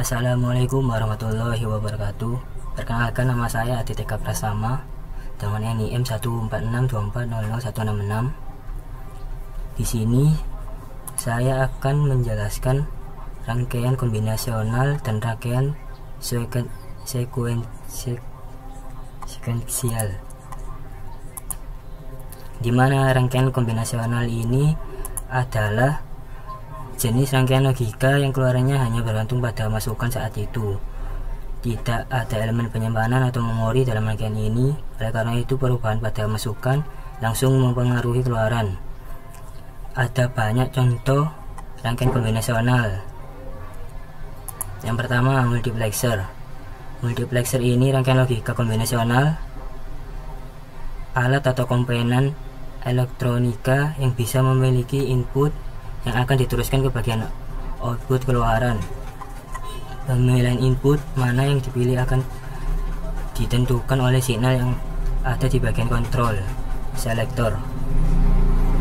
Assalamualaikum warahmatullahi wabarakatuh. Perkenalkan, nama saya Aditya Prasama dengan NIM 14624000166. Di sini saya akan menjelaskan rangkaian kombinasional dan rangkaian sekuensial, di mana rangkaian kombinasional ini adalah jenis rangkaian logika yang keluarannya hanya bergantung pada masukan saat itu. Tidak ada elemen penyimpanan atau memori dalam rangkaian ini, oleh karena itu perubahan pada masukan langsung mempengaruhi keluaran. Ada banyak contoh rangkaian kombinasional. Yang pertama, multiplexer. Multiplexer ini rangkaian logika kombinasional, alat atau komponen elektronika yang bisa memiliki input yang akan diteruskan ke bagian output keluaran. Pemilihan input mana yang dipilih akan ditentukan oleh signal yang ada di bagian kontrol selektor.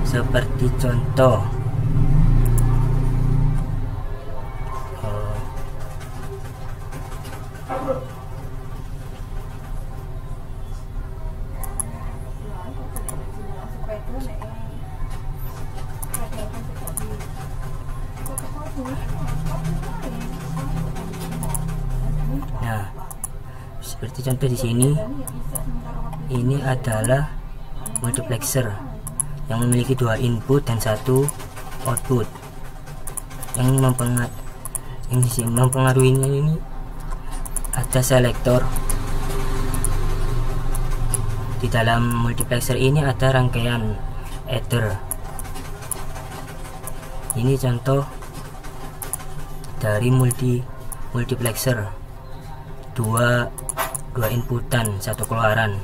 Seperti contoh, nah, seperti contoh di sini, ini adalah multiplexer yang memiliki 2 input dan 1 output. Yang mempengaruhinya ini ada selektor. Di dalam multiplexer ini ada rangkaian adder. Ini contoh dari multiplexer, dua inputan, 1 keluaran.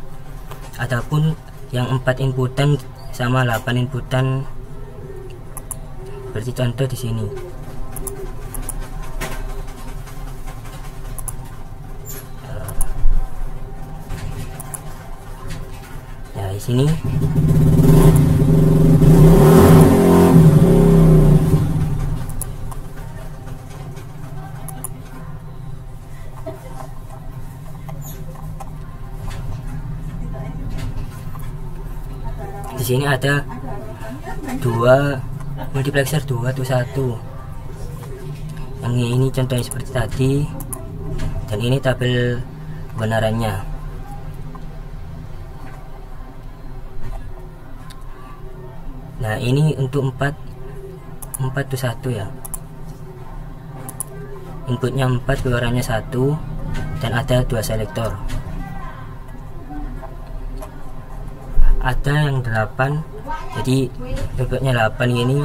Adapun yang 4 inputan sama 8 inputan, seperti contoh di sini. Ya, di sini ada 2 multiplexer 2 to 1. Yang ini contohnya seperti tadi, dan ini tabel kebenarannya. Nah, ini untuk 4 to 1 ya. Inputnya 4, keluarannya 1, dan ada 2 selektor. Ada yang 8, jadi inputnya 8, ini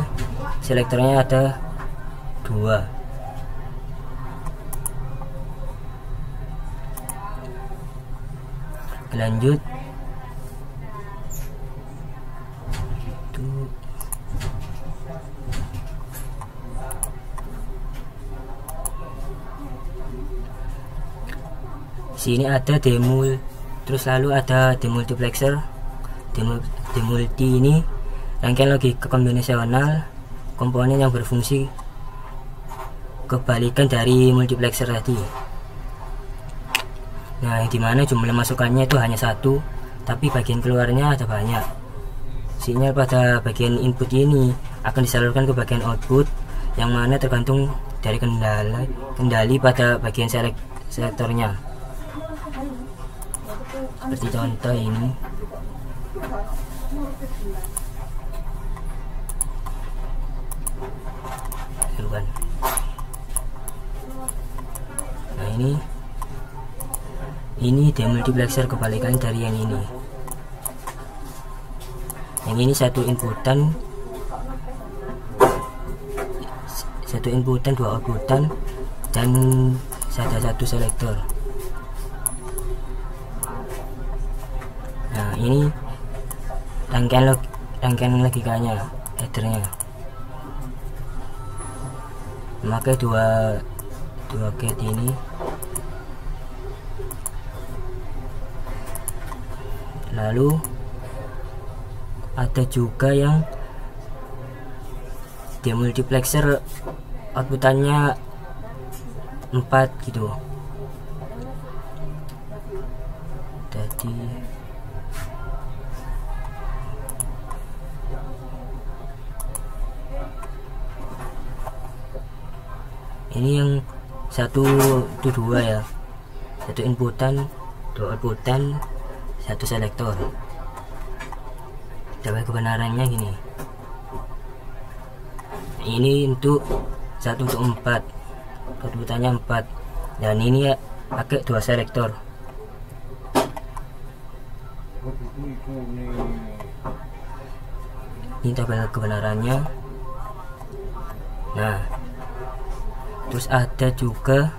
selektornya ada 2. Lanjut, sini ada demul, terus lalu ada demultiplexer. Demulti ini rangkaian logika kombinasional komponen yang berfungsi kebalikan dari multiplexer tadi. Nah, dimana jumlah masukannya itu hanya 1, tapi bagian keluarnya ada banyak. Sinyal pada bagian input ini akan disalurkan ke bagian output, yang mana tergantung dari kendali pada bagian selektornya. Seperti contoh ini. Nah, ini demultiplexer kebalikan dari yang ini. Yang ini 1 inputan, 2 outputan, dan ada 1 selektor. Nah, ini rangkaian logikanya, addernya. Memakai dua gate ini. Lalu ada juga yang demultiplexer outputannya 4 gitu. Jadi ini yang satu itu 2 ya, satu inputan, 2 outputan, 1 selektor. Coba kebenarannya gini, ini untuk 1 untuk 4, outputannya 4, dan ini ya pakai 2 selektor. Ini tabel kebenarannya. Nah, terus ada juga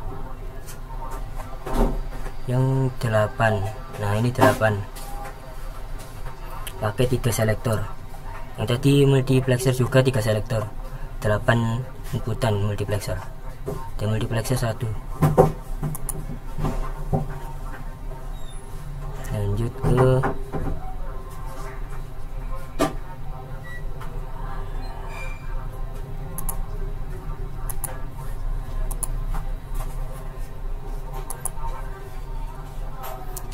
yang 8. Nah, ini 8 pakai 3 selektor. Yang tadi multiplexer juga 3 selektor, 8 inputan multiplexer. Dan multiplexer 1. Lanjut ke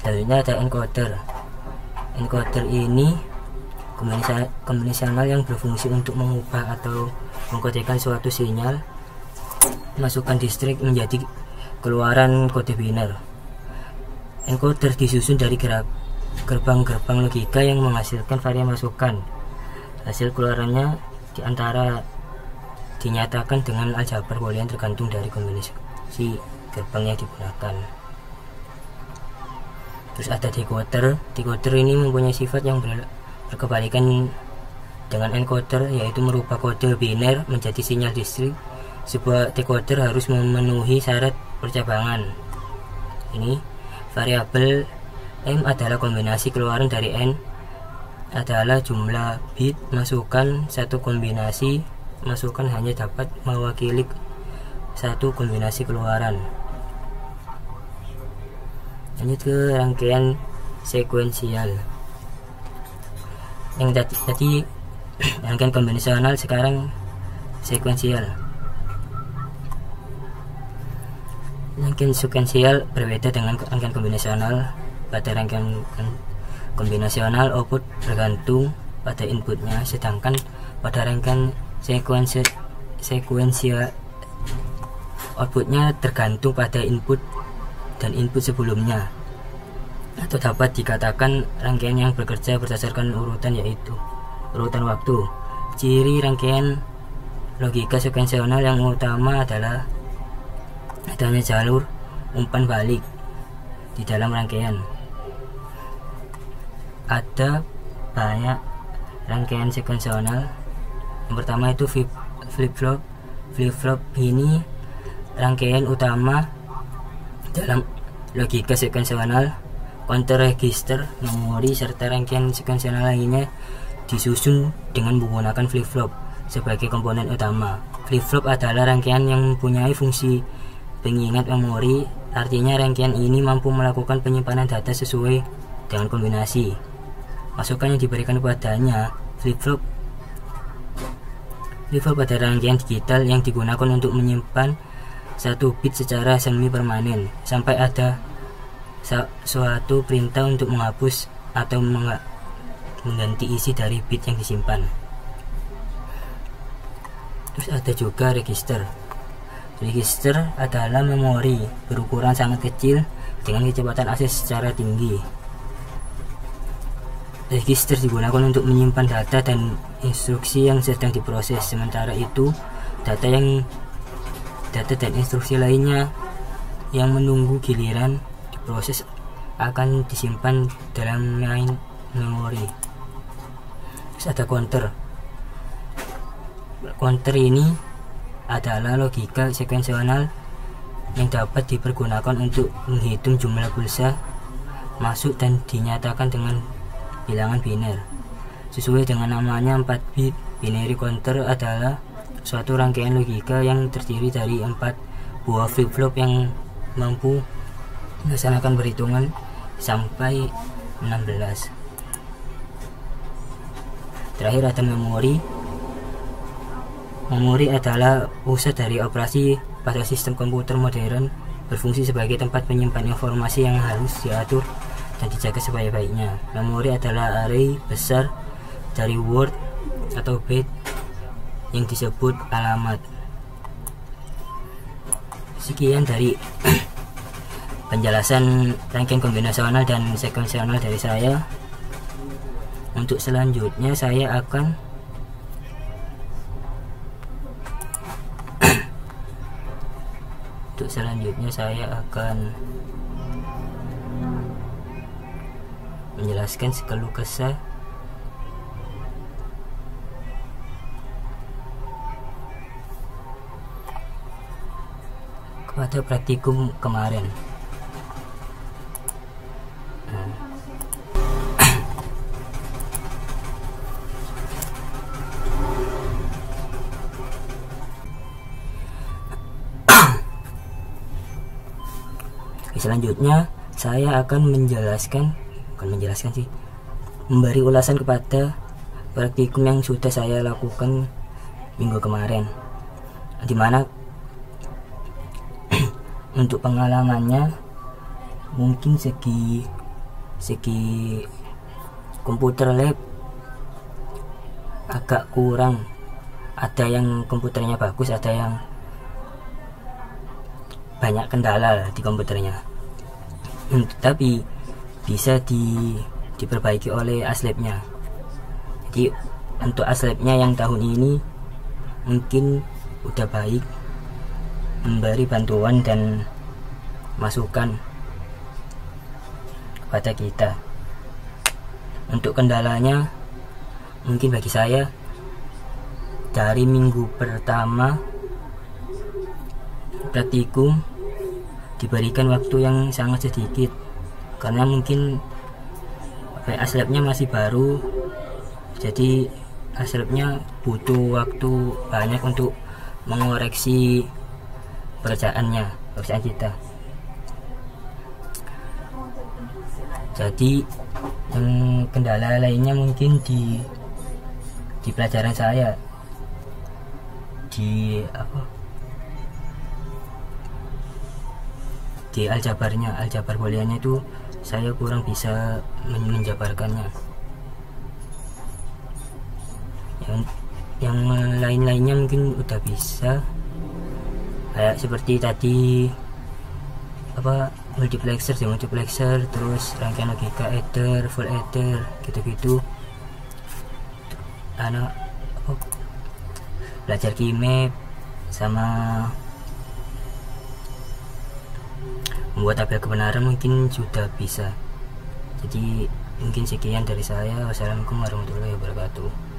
selanjutnya ada encoder. Encoder ini kombinasional yang berfungsi untuk mengubah atau mengkodekan suatu sinyal masukkan distrik menjadi keluaran kode biner. Encoder disusun dari gerbang-gerbang logika yang menghasilkan varian masukan. Hasil keluarannya diantara dinyatakan dengan aljabar boolean tergantung dari kombinasi gerbang yang digunakan. Terus ada decoder. Decoder ini mempunyai sifat yang berkebalikan dengan encoder, yaitu merubah kode biner menjadi sinyal distrik. Sebuah decoder harus memenuhi syarat percabangan. Ini variabel M adalah kombinasi keluaran dari N adalah jumlah bit masukan. Satu kombinasi masukan hanya dapat mewakili satu kombinasi keluaran. Lanjut ke rangkaian sekuensial. Yang tadi rangkaian konvensional, sekarang sekuensial. Rangkaian sekuensial berbeda dengan rangkaian kombinasional. Pada rangkaian kombinasional output bergantung pada inputnya, sedangkan pada rangkaian sekuensial outputnya tergantung pada input dan input sebelumnya, atau dapat dikatakan rangkaian yang bekerja berdasarkan urutan, yaitu urutan waktu. Ciri rangkaian logika sekuensional yang utama adalah adanya jalur umpan balik di dalam rangkaian. Ada banyak rangkaian sekuensional. Yang pertama itu flip-flop. Flip-flop ini rangkaian utama dalam logika sekuensional. Counter register, memori, serta rangkaian sekuensional lainnya disusun dengan menggunakan flip-flop sebagai komponen utama. Flip-flop adalah rangkaian yang mempunyai fungsi pengingat memori, artinya rangkaian ini mampu melakukan penyimpanan data sesuai dengan kombinasi masukan yang diberikan kepadanya. Flip-flop pada rangkaian digital yang digunakan untuk menyimpan satu bit secara semi permanen sampai ada suatu perintah untuk menghapus atau mengganti isi dari bit yang disimpan. Terus ada juga register. Register adalah memori berukuran sangat kecil dengan kecepatan akses secara tinggi. Register digunakan untuk menyimpan data dan instruksi yang sedang diproses. Sementara itu, data dan instruksi lainnya yang menunggu giliran diproses akan disimpan dalam main memori. Terus ada counter. Counter ini adalah logika sekuensional yang dapat dipergunakan untuk menghitung jumlah pulsa masuk dan dinyatakan dengan bilangan biner. Sesuai dengan namanya, 4 bit binary counter adalah suatu rangkaian logika yang terdiri dari 4 buah flip-flop yang mampu melaksanakan perhitungan sampai 16. Terakhir ada memori. Memori adalah pusat dari operasi pada sistem komputer modern berfungsi sebagai tempat menyimpan informasi yang harus diatur dan dijaga sebaik-baiknya. Memori adalah array besar dari word atau byte yang disebut alamat. Sekian dari penjelasan rangkaian kombinasional dan sekuensional dari saya. Untuk selanjutnya saya akan menjelaskan keluh kesah pada praktikum kemarin. Selanjutnya saya akan memberi ulasan kepada praktikum yang sudah saya lakukan minggu kemarin, dimana untuk pengalamannya mungkin segi komputer lab agak kurang, ada yang komputernya bagus, ada yang banyak kendala di komputernya, tapi bisa diperbaiki oleh aslabnya. Jadi untuk aslabnya yang tahun ini mungkin udah baik, memberi bantuan dan masukan kepada kita. Untuk kendalanya mungkin bagi saya dari minggu pertama praktikum diberikan waktu yang sangat sedikit, karena mungkin aslabnya masih baru, jadi aslabnya butuh waktu banyak untuk mengoreksi pekerjaan kita. Jadi yang kendala lainnya mungkin di pelajaran saya, di aljabar booleannya itu saya kurang bisa menjabarkannya. Yang lain-lainnya mungkin udah bisa, kayak seperti tadi multiplexer, terus rangkaian logika adder, full adder, gitu-gitu. Belajar keymap sama membuat tabel kebenaran mungkin sudah bisa. Jadi mungkin sekian dari saya. Wassalamualaikum warahmatullahi wabarakatuh.